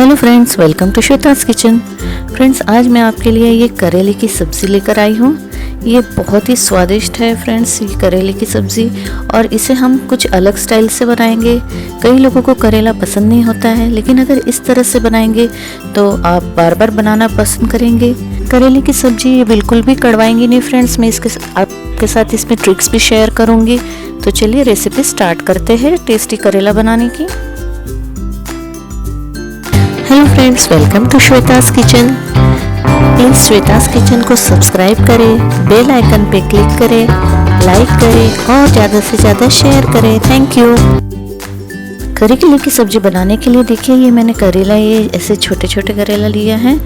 Hello friends, welcome to Shweta's kitchen. Friends, आज मैं आपके लिए ये करेले की सब्ज़ी लेकर आई हूँ। ये बहुत ही स्वादिष्ट है फ्रेंड्स, ये करेले की सब्ज़ी, और इसे हम कुछ अलग स्टाइल से बनाएंगे। कई लोगों को करेला पसंद नहीं होता है, लेकिन अगर इस तरह से बनाएंगे तो आप बार बार बनाना पसंद करेंगे। करेले की सब्ज़ी ये बिल्कुल भी कड़वाएंगी नहीं फ्रेंड्स। मैं आपके साथ इसमें ट्रिक्स भी शेयर करूँगी। तो चलिए रेसिपी स्टार्ट करते हैं टेस्टी करेला बनाने की। Hello friends, welcome to Shweta's kitchen. Please Shweta's kitchen को सब्सक्राइब करें, बेल आइकन पे क्लिक करें, लाइक करें और ज़्यादा से ज़्यादा शेयर करें। Thank you. करेले की सब्ज़ी बनाने के लिए देखिए, ये मैंने करेला ये ऐसे छोटे छोटे करेला लिया है।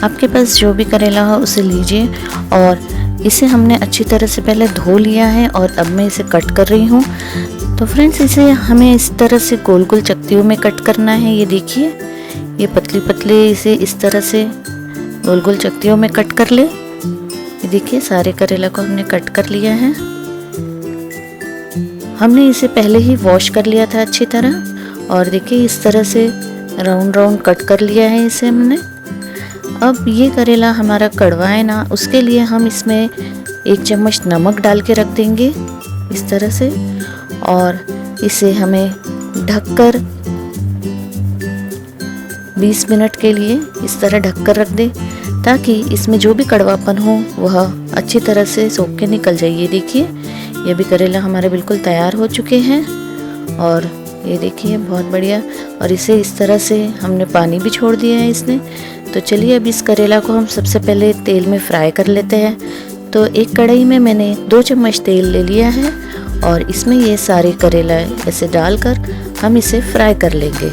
आपके पास जो भी करेला हो उसे लीजिए, और इसे हमने अच्छी तरह से पहले धो लिया है और अब मैं इसे कट कर रही हूँ। तो फ्रेंड्स, इसे हमें इस तरह से गोल गोल चक्तियों में कट करना है। ये देखिए, ये पतली पतले इसे इस तरह से गोल गोल चक्तियों में कट कर ले। ये देखिए, सारे करेला को हमने कट कर लिया है। हमने इसे पहले ही वॉश कर लिया था अच्छी तरह, और देखिए इस तरह से राउंड राउंड कट कर लिया है इसे हमने। अब ये करेला हमारा कड़वा है ना, उसके लिए हम इसमें 1 चम्मच नमक डाल के रख देंगे इस तरह से, और इसे हमें ढककर 20 मिनट के लिए इस तरह ढककर रख दे, ताकि इसमें जो भी कड़वापन हो वह अच्छी तरह से सोख के निकल जाए। ये देखिए, ये भी करेला हमारे बिल्कुल तैयार हो चुके हैं, और ये देखिए बहुत बढ़िया। और इसे इस तरह से हमने पानी भी छोड़ दिया है इसने। तो चलिए अब इस करेला को हम सबसे पहले तेल में फ्राई कर लेते हैं। तो एक कढ़ाई में मैंने 2 चम्मच तेल ले लिया है, और इसमें ये सारे करेला ऐसे डालकर हम इसे फ्राई कर लेंगे।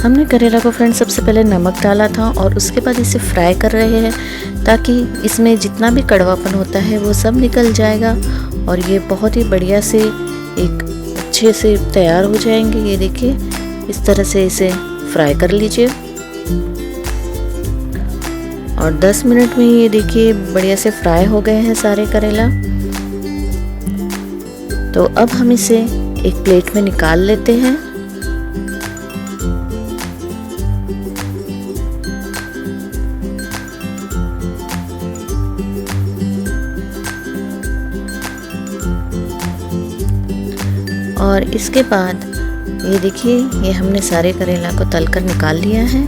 हमने करेला को फ्रेंड्स सबसे पहले नमक डाला था, और उसके बाद इसे फ्राई कर रहे हैं, ताकि इसमें जितना भी कड़वापन होता है वो सब निकल जाएगा, और ये बहुत ही बढ़िया से एक अच्छे से तैयार हो जाएंगे। ये देखिए, इस तरह से इसे फ्राई कर लीजिए, और 10 मिनट में ये देखिए बढ़िया से फ्राई हो गए हैं सारे करेला। तो अब हम इसे एक प्लेट में निकाल लेते हैं। और इसके बाद ये देखिए, ये हमने सारे करेला को तलकर निकाल लिया है।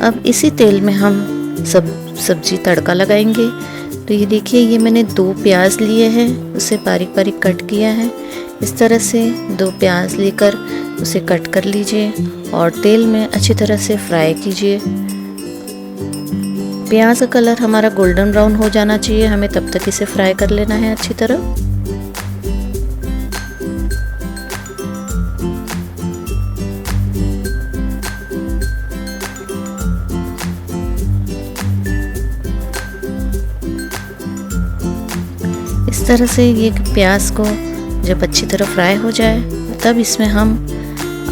अब इसी तेल में हम सब्जी तड़का लगाएंगे। तो ये देखिए, ये मैंने 2 प्याज लिए हैं, उसे बारीक बारीक कट किया है। इस तरह से 2 प्याज लेकर उसे कट कर लीजिए, और तेल में अच्छी तरह से फ्राई कीजिए। प्याज का कलर हमारा गोल्डन ब्राउन हो जाना चाहिए, हमें तब तक इसे फ्राई कर लेना है अच्छी तरह। इस तरह से ये प्याज को जब अच्छी तरह फ्राई हो जाए, तब इसमें हम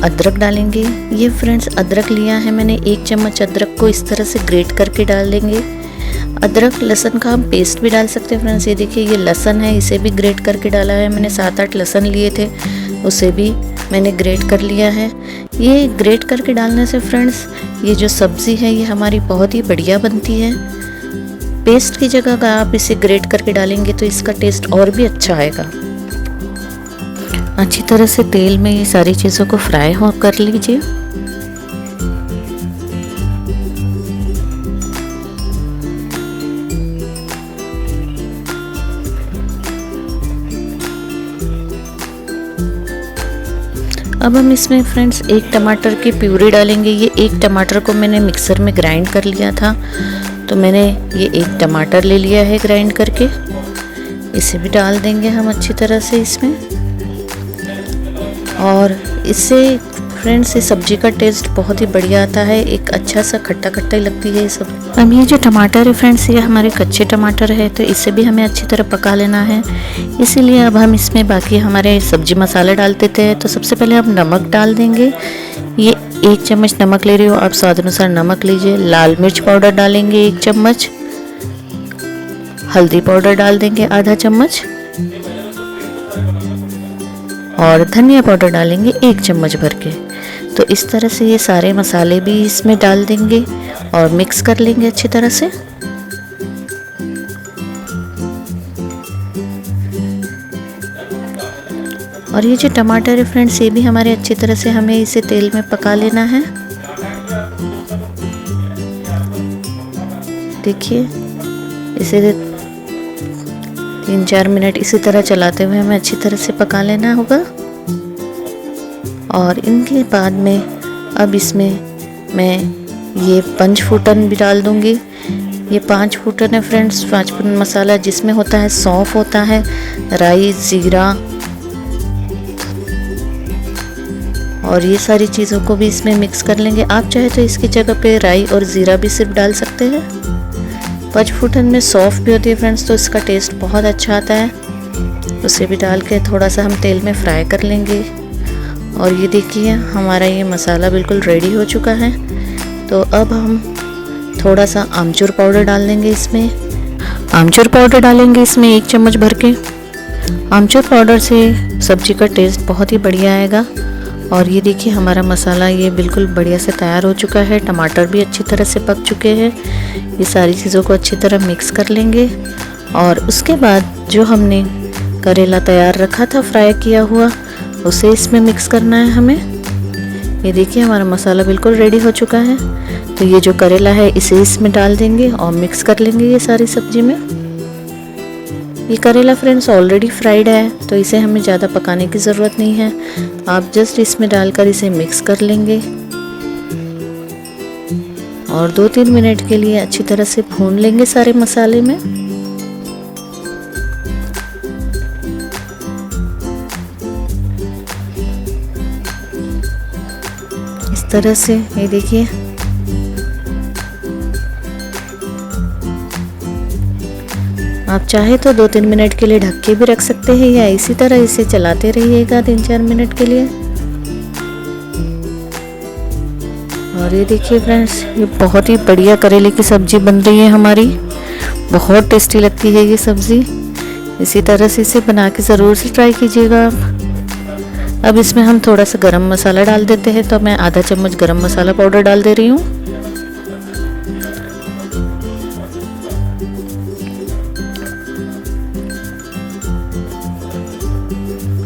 अदरक डालेंगे। ये फ्रेंड्स, अदरक लिया है मैंने 1 चम्मच। अदरक को इस तरह से ग्रेट करके डाल देंगे। अदरक लहसुन का हम पेस्ट भी डाल सकते हैं फ्रेंड्स। ये देखिए, ये लहसुन है, इसे भी ग्रेट करके डाला है मैंने। 7-8 लहसुन लिए थे, उसे भी मैंने ग्रेट कर लिया है। ये ग्रेट करके डालने से फ्रेंड्स, ये जो सब्ज़ी है ये हमारी बहुत ही बढ़िया बनती है। पेस्ट की जगह अगर आप इसे ग्रेट करके डालेंगे तो इसका टेस्ट और भी अच्छा आएगा। अच्छी तरह से तेल में ये सारी चीज़ों को फ्राई हो कर लीजिए। अब हम इसमें फ्रेंड्स 1 टमाटर की प्यूरी डालेंगे। ये 1 टमाटर को मैंने मिक्सर में ग्राइंड कर लिया था, तो मैंने ये 1 टमाटर ले लिया है ग्राइंड करके। इसे भी डाल देंगे हम अच्छी तरह से इसमें, और इससे फ्रेंड्स इस सब्जी का टेस्ट बहुत ही बढ़िया आता है। एक अच्छा सा खट्टा खट्टा ही लगती है ये सब। अब ये जो टमाटर है फ्रेंड्स, ये हमारे कच्चे टमाटर है, तो इसे भी हमें अच्छी तरह पका लेना है। इसीलिए अब हम इसमें बाकी हमारे सब्जी मसाले डाल देते हैं। तो सबसे पहले हम नमक डाल देंगे। ये 1 चम्मच नमक ले रही हो, आप स्वाद अनुसार नमक लीजिए। लाल मिर्च पाउडर डालेंगे 1 चम्मच। हल्दी पाउडर डाल देंगे आधा चम्मच। और धनिया पाउडर डालेंगे 1 चम्मच भर के। तो इस तरह से ये सारे मसाले भी इसमें डाल देंगे और मिक्स कर लेंगे अच्छी तरह से। और ये जो टमाटर है फ्रेंड्स, ये भी हमारे अच्छी तरह से हमें इसे तेल में पका लेना है। देखिए, इसे 3-4 मिनट इसी तरह चलाते हुए हमें अच्छी तरह से पका लेना होगा। और इनके बाद में अब इसमें मैं ये 5 फूटन भी डाल दूंगी। ये 5 फूटन है फ्रेंड्स, 5 फूटन मसाला, जिसमें होता है सौंफ, होता है राई, ज़ीरा, और ये सारी चीज़ों को भी इसमें मिक्स कर लेंगे। आप चाहे तो इसकी जगह पे राई और ज़ीरा भी सिर्फ डाल सकते हैं। 5 फूटन में सौंफ भी होती है फ्रेंड्स, तो इसका टेस्ट बहुत अच्छा आता है। उसे भी डाल के थोड़ा सा हम तेल में फ्राई कर लेंगे। और ये देखिए, हमारा ये मसाला बिल्कुल रेडी हो चुका है। तो अब हम थोड़ा सा आमचूर पाउडर डाल देंगे इसमें। आमचूर पाउडर डालेंगे इसमें 1 चम्मच भर के। आमचूर पाउडर से सब्जी का टेस्ट बहुत ही बढ़िया आएगा। और ये देखिए, हमारा मसाला ये बिल्कुल बढ़िया से तैयार हो चुका है। टमाटर भी अच्छी तरह से पक चुके हैं। ये सारी चीज़ों को अच्छी तरह मिक्स कर लेंगे। और उसके बाद जो हमने करेला तैयार रखा था फ्राई किया हुआ, उसे इसमें मिक्स करना है हमें। ये देखिए, हमारा मसाला बिल्कुल रेडी हो चुका है। तो ये जो करेला है इसे इसमें डाल देंगे और मिक्स कर लेंगे ये सारी सब्जी में। ये करेला फ्रेंड्स ऑलरेडी फ्राइड है, तो इसे हमें ज़्यादा पकाने की ज़रूरत नहीं है। आप जस्ट इसमें डालकर इसे मिक्स कर लेंगे और 2-3 मिनट के लिए अच्छी तरह से भून लेंगे सारे मसाले में। इस तरह से ये देखिए, आप चाहे तो 2-3 मिनट के लिए ढक के भी रख सकते हैं, या इसी तरह इसे चलाते रहिएगा 3-4 मिनट के लिए। और ये देखिए फ्रेंड्स, ये बहुत ही बढ़िया करेले की सब्जी बन रही है हमारी। बहुत टेस्टी लगती है ये सब्ज़ी। इसी तरह से इसे बना के ज़रूर से ट्राई कीजिएगा आप। अब इसमें हम थोड़ा सा गरम मसाला डाल देते हैं। तो मैं आधा चम्मच गरम मसाला पाउडर डाल दे रही हूँ।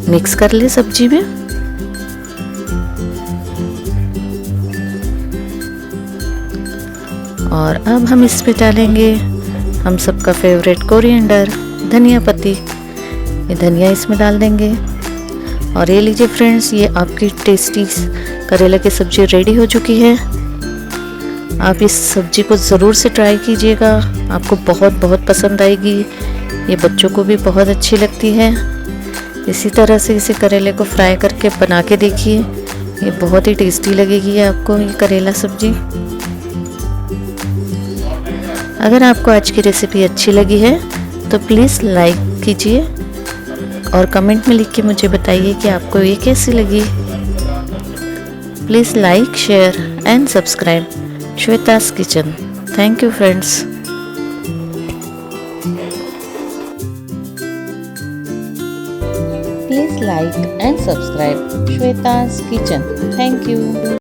मिक्स कर ले सब्जी में। और अब हम इसमें डालेंगे हम सबका फेवरेट कोरिएंडर, धनिया पत्ती। ये धनिया इसमें डाल देंगे। और ये लीजिए फ्रेंड्स, ये आपकी टेस्टी करेला की सब्जी रेडी हो चुकी है। आप इस सब्जी को ज़रूर से ट्राई कीजिएगा, आपको बहुत बहुत पसंद आएगी। ये बच्चों को भी बहुत अच्छी लगती है। इसी तरह से इसे करेले को फ्राई करके बना के देखिए, ये बहुत ही टेस्टी लगेगी आपको ये करेला सब्जी। अगर आपको आज की रेसिपी अच्छी लगी है तो प्लीज़ लाइक कीजिए और कमेंट में लिख के मुझे बताइए कि आपको ये कैसी लगी। Please like, share and subscribe Shweta's kitchen. Thank you friends. Please like and subscribe Shweta's Kitchen. Thank you.